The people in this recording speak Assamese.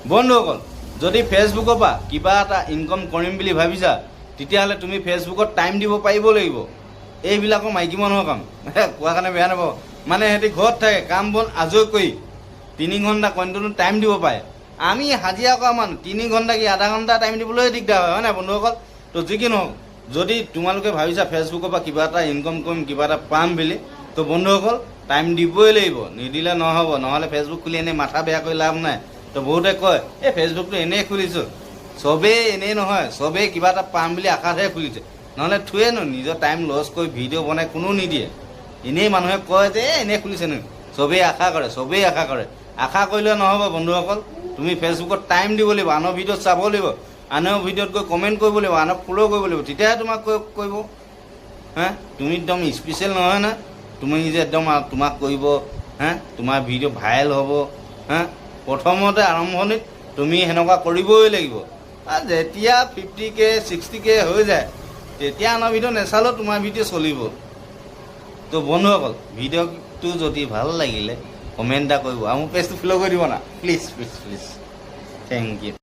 বন্ধুসকল, যদি ফেচবুকৰ পৰা কিবা এটা ইনকম কৰিম বুলি ভাবিছা, তেতিয়াহ'লে তুমি ফেচবুকত টাইম দিব পাৰিব লাগিব। এইবিলাকৰ মাইকী মানুহৰ কাম কোৱা কাৰণে বেয়া নাপাব, মানে সিহঁতি ঘৰত থাকে, কাম বন আজৰি কৰি 3 ঘণ্টা কণ্টিনিউ টাইম দিব পাৰে। আমি হাজিৰা কৰা মানুহ 3 ঘণ্টা কি আধা ঘণ্টা টাইম দিবলৈ দিগদাৰ হয় নাই বন্ধুসকল? তো যি কি নহওক, যদি তোমালোকে ভাবিছা ফেচবুকৰ পৰা কিবা এটা ইনকম কৰিম, কিবা এটা পাম বুলি, তো বন্ধুসকল টাইম দিবই লাগিব, নিদিলে নহ'ব। নহ'লে ফেচবুক খুলি এনেই মাথা বেয়া কৰি লাভ নাই। তো বহুতে কয় এই ফেচবুকটো এনেই খুলিছোঁ, চবেই এনেই নহয়, চবেই কিবা এটা পাম বুলি আশাতহে খুলিছে, নহ'লে থুৱেনো নিজৰ টাইম লছ কৰি ভিডিঅ' বনাই কোনো নিদিয়ে। এনেই মানুহে কয় যে এনেই খুলিছে নো, চবেই আশা কৰে, চবেই আশা কৰে। আশা কৰিলে নহ'ব বন্ধুসকল, তুমি ফেচবুকত টাইম দিব লাগিব, আনৰ ভিডিঅ'ত চাব লাগিব, আনৰ ভিডিঅ'ত গৈ কমেণ্ট কৰিব লাগিব, আনক ফ'ল' কৰিব লাগিব, তেতিয়াহে তোমাক কৰিব। তুমি একদম স্পেচিয়েল নহয় না, তুমি যে একদম তোমাক কৰিব, তোমাৰ ভিডিঅ' ভাইৰেল হ'ব। প্ৰথমতে আৰম্ভণিত তুমি সেনেকুৱা কৰিবই লাগিব। আৰু যেতিয়া 50K 60K হৈ যায়, তেতিয়া আনৰ ভিডিঅ' নেচালেও তোমাৰ ভিডিঅ' চলিব। তো বন্ধুসকল, ভিডিঅ'টো যদি ভাল লাগিলে কমেণ্ট এটা কৰিব, আৰু মোৰ পেজটো ফ'ল' কৰি দিব না please please please. Thank U.